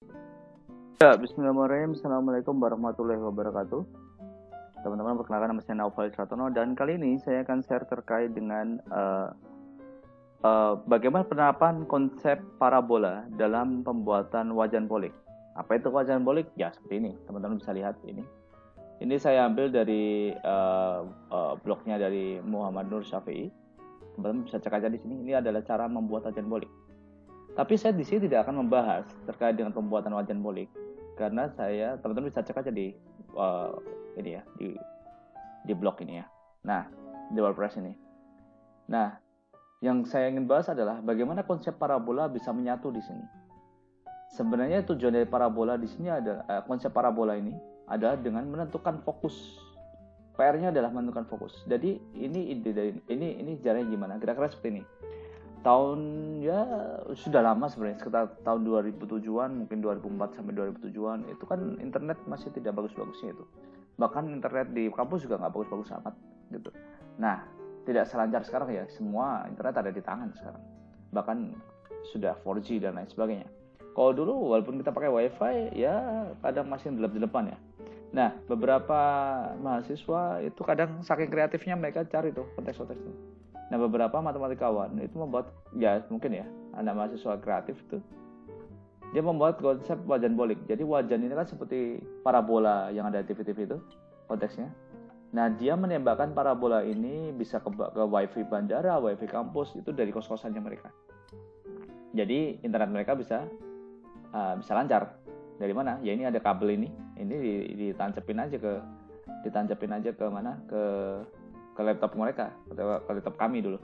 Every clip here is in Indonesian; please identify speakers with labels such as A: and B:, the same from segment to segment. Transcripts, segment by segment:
A: Ya, bismillahirrahmanirrahim. Assalamualaikum warahmatullahi wabarakatuh. Teman-teman, perkenalkan nama saya Naufal Sratono dan kali ini saya akan share terkait dengan bagaimana penerapan konsep parabola dalam pembuatan wajan polik. Apa itu wajan polik? Ya, seperti ini. Teman-teman bisa lihat ini. Ini saya ambil dari blognya dari Muhammad Nur Syafi'i. Teman-teman bisa cek aja di sini. Ini adalah cara membuat wajan polik. Tapi saya di sini tidak akan membahas terkait dengan pembuatan wajan polik karena teman-teman bisa cek aja di ini ya di blog ini ya. Nah, di WordPress ini. Nah, yang saya ingin bahas adalah bagaimana konsep parabola bisa menyatu di sini. Sebenarnya tujuan dari parabola di sini adalah konsep parabola ini adalah dengan menentukan fokus. PR-nya adalah menentukan fokus. Jadi ini ide dari ini caranya gimana? Kira-kira seperti ini. Tahun ya sudah lama sebenarnya, sekitar tahun 2007-an, mungkin 2004 sampai 2007-an itu kan internet masih tidak bagus-bagusnya itu. Bahkan internet di kampus juga nggak bagus-bagus amat gitu. Nah, tidak selancar sekarang ya, semua internet ada di tangan sekarang. Bahkan sudah 4G dan lain sebagainya. Kalau dulu walaupun kita pakai WiFi ya kadang masih delep-delepan ya. Nah, beberapa mahasiswa itu kadang saking kreatifnya mereka cari tuh konteks-konteksnya. Nah, beberapa matematikawan itu membuat, ya mungkin ya, anak mahasiswa kreatif itu, dia membuat konsep wajan polik. Jadi wajan ini kan seperti parabola yang ada di TV-TV itu, konteksnya. Nah, dia menembakkan parabola ini bisa ke wifi bandara, wifi kampus, itu dari kos-kosannya mereka. Jadi internet mereka bisa lancar. Dari mana? Ya ini ada kabel ini ditancapin aja ke mana? Ke laptop mereka atau ke laptop kami dulu.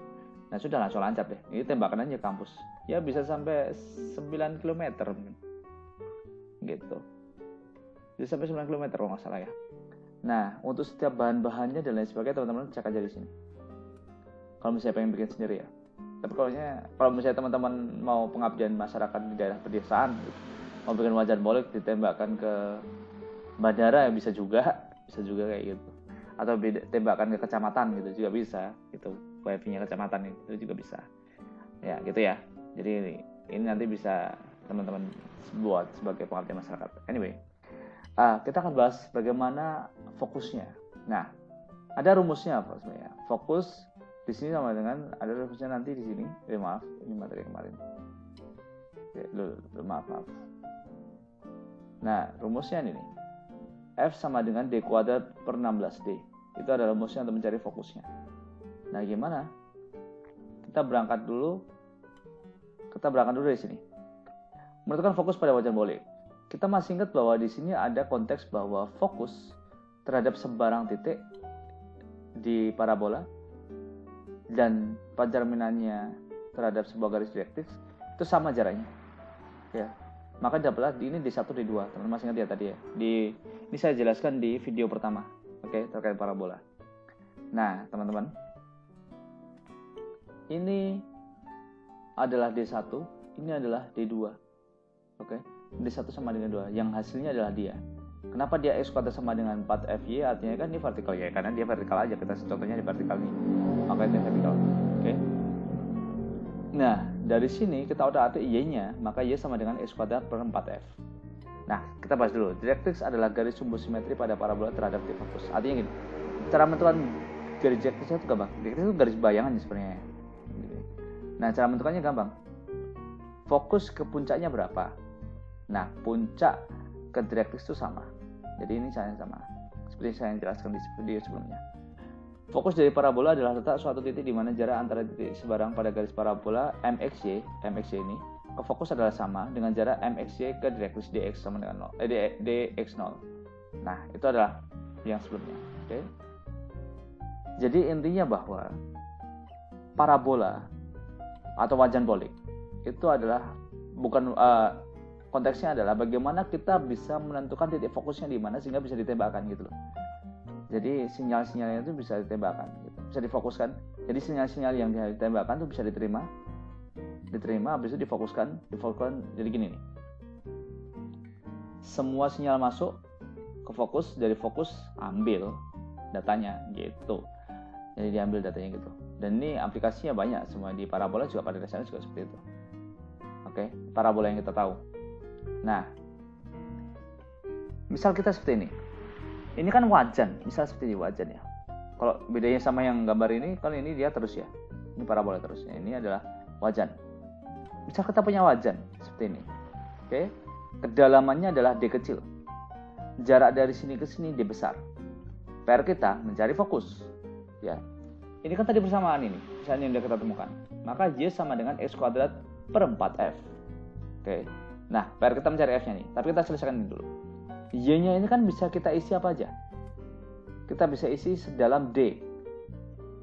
A: Nah, sudah langsung lancar deh. Ini tembakan aja kampus. Ya bisa sampai 9 km gitu. Bisa sampai 9 km kalau nggak salah ya. Nah, untuk setiap bahan-bahannya dan lain sebagainya teman-teman cek aja di sini. Kalau misalnya pengen bikin sendiri ya. Tapi kalau misalnya teman-teman mau pengabdian masyarakat di daerah pedesaan gitu, mau bikin wajan polik ditembakkan ke bandara ya bisa juga kayak gitu. Atau tembakan ke kecamatan gitu juga bisa gitu, wifi-nya kecamatan itu juga bisa ya gitu ya. Jadi ini nanti bisa teman-teman buat sebagai pengabdian masyarakat. Anyway, kita akan bahas bagaimana fokusnya. Nah, ada rumusnya apa sebenarnya? Fokus di sini sama dengan ada rumusnya nanti di sini. Maaf, ini materi kemarin. Maaf. Nah, rumusnya ini nih. F sama dengan D kuadrat per 16D. Itu adalah rumusnya untuk mencari fokusnya. Nah, gimana? Kita berangkat dulu dari sini. Menentukan fokus pada wajan polik. Kita masih ingat bahwa di sini ada konteks bahwa fokus terhadap sebarang titik di parabola dan pencerminannya terhadap sebuah garis direktif itu sama jaraknya. Ya. Maka dapatlah ini D1 D2. Teman-teman masih ingat ya tadi ya. Ini saya jelaskan di video pertama. Oke, terkait parabola. Nah, teman-teman. Ini adalah D1, ini adalah D2. Oke. D1 sama dengan 2, yang hasilnya adalah dia. Kenapa dia X kuadrat sama dengan 4FY? Artinya kan ini vertikal ya, karena dia vertikal aja. Kita contohnya di vertikal nih. Maka itu vertikal. Oke. Nah, dari sini kita udah arti Y-nya, maka Y sama dengan X kuadrat per 4F. Nah, kita bahas dulu. Direktrix adalah garis sumbu simetri pada parabola terhadap titik fokus. Artinya gini, cara menentukan garis direktrixnya itu gampang. Direktrix itu garis bayangan sebenarnya. Nah, cara menentukannya gampang. Fokus ke puncaknya berapa? Nah, puncak ke direktrix itu sama. Jadi ini sama. Seperti saya jelaskan di video sebelumnya. Fokus dari parabola adalah letak suatu titik di mana jarak antara titik sebarang pada garis parabola MXY ini ke fokus adalah sama dengan jarak MXY ke direktrix DX sama dengan 0, DX0. Nah, itu adalah yang sebelumnya. Oke. Jadi intinya bahwa parabola atau wajan polik itu adalah konteksnya adalah bagaimana kita bisa menentukan titik fokusnya di mana sehingga bisa ditembakkan gitu loh. Jadi sinyal-sinyalnya itu bisa ditembakkan gitu. Bisa difokuskan. Jadi sinyal-sinyal yang ditembakkan itu bisa diterima, habis itu difokuskan. Jadi gini nih. Semua sinyal masuk ke fokus, dari fokus ambil datanya gitu. Jadi diambil datanya gitu. Dan ini aplikasinya banyak, semua di parabola juga pada dasarnya juga seperti itu. Oke, parabola yang kita tahu. Nah, Misal kita seperti ini. Ini kan wajan, misal seperti ini wajan ya. Kalau bedanya sama yang gambar ini, kan ini dia terus ya. Ini parabola terus. Ini adalah wajan. Misal kita punya wajan seperti ini. Oke. Kedalamannya adalah D kecil. Jarak dari sini ke sini D besar. PR kita mencari fokus. Ya. Ini kan tadi persamaan ini, misalnya yang sudah kita temukan. Maka Y sama dengan X kuadrat per 4F. Oke. Nah, PR kita mencari F-nya nih. Tapi kita selesaikan ini dulu. Y-nya ini kan bisa kita isi apa aja. Kita bisa isi sedalam D.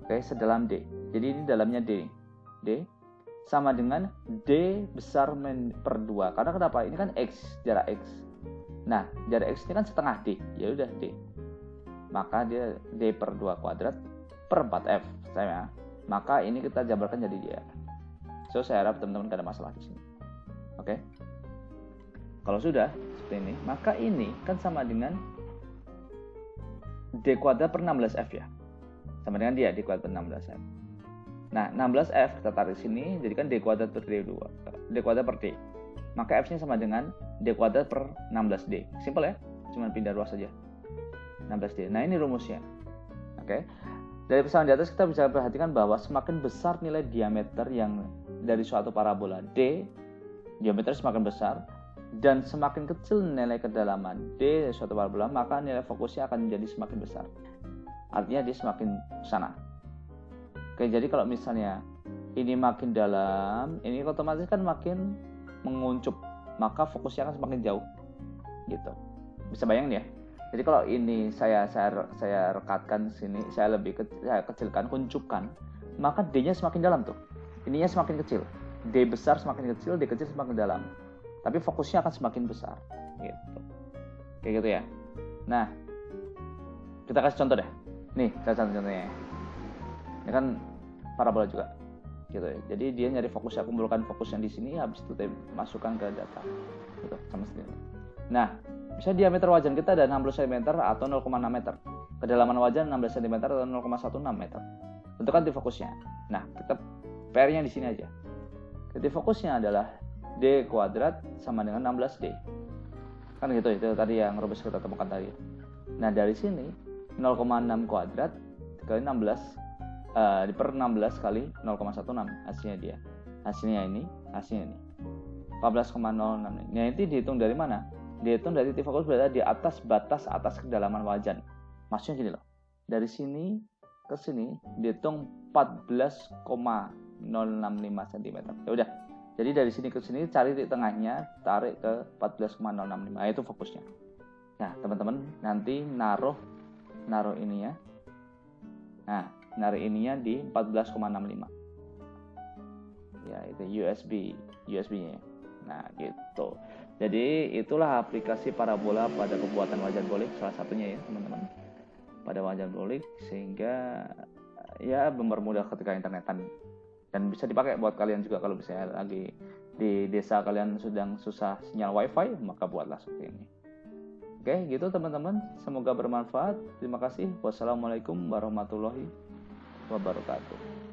A: Oke, sedalam D. Jadi ini dalamnya D. D sama dengan D besar per 2. Karena kenapa? Ini kan X, jarak X. Nah, jarak X ini kan setengah D. Ya udah D. Maka dia D per 2 kuadrat per 4F. Maka ini kita jabarkan jadi dia. So, saya harap teman-teman gak ada masalah di sini. Oke. Kalau sudah seperti ini, maka ini kan sama dengan D kuadrat per 16F ya. Sama dengan dia, D kuadrat per 16F. Nah, 16F kita tarik sini, jadikan D kuadrat per D2. D kuadrat per D. Maka F-nya sama dengan D kuadrat per 16D. Simpel ya, cuma pindah ruas saja. 16D. Nah, ini rumusnya. Oke. Dari persamaan di atas kita bisa perhatikan bahwa semakin besar nilai diameter yang dari suatu parabola D, diameter semakin besar, dan semakin kecil nilai kedalaman D dari suatu parabola, maka nilai fokusnya akan menjadi semakin besar. Artinya dia semakin sana. Oke, jadi kalau misalnya ini makin dalam, ini otomatis kan makin menguncup, maka fokusnya akan semakin jauh. Gitu. Bisa bayangin ya? Jadi kalau ini saya rekatkan sini, saya kecilkan, kuncupkan, maka D-nya semakin dalam tuh. Ininya semakin kecil. D besar semakin kecil, D kecil semakin dalam. Tapi fokusnya akan semakin besar. Gitu. Kayak gitu ya. Nah, kita kasih contoh deh. Nih, saya contohnya. Ini kan parabola juga. Gitu ya. Jadi dia nyari fokusnya, kumpulkan fokus yang di sini, habis itu masukkan ke data. Gitu, sama seperti ini. Nah, misalnya diameter wajan kita ada 60 cm atau 0,6 meter. Kedalaman wajan 16 cm atau 0,16 meter. Tentukan titik fokusnya. Nah, kita PR-nya di sini aja. Titik fokusnya adalah D kuadrat sama dengan 16D. Kan gitu, itu tadi yang rumus kita temukan tadi. Nah, dari sini 0,6 kuadrat kali 16 per 16 kali 0,16 hasilnya dia. Hasilnya ini 14,06. Nah, itu dihitung dari mana? Dihitung dari titik fokus berada di atas batas atas kedalaman wajan. Maksudnya gini loh. Dari sini ke sini dihitung 14,065 cm. Ya udah. Jadi dari sini ke sini cari titik tengahnya, tarik ke 14,065. Nah, itu fokusnya. Nah, teman-teman nanti naruh ininya. Nah, naruh ininya di 14,65. Ya, itu USB-nya. Nah, gitu. Jadi itulah aplikasi parabola pada pembuatan wajan bolik, salah satunya ya teman-teman, pada wajan bolik, sehingga ya mempermudah ketika internetan, dan bisa dipakai buat kalian juga kalau misalnya lagi di desa kalian sedang susah sinyal wifi, maka buatlah seperti ini. Oke, gitu teman-teman, semoga bermanfaat. Terima kasih. Wassalamualaikum warahmatullahi wabarakatuh.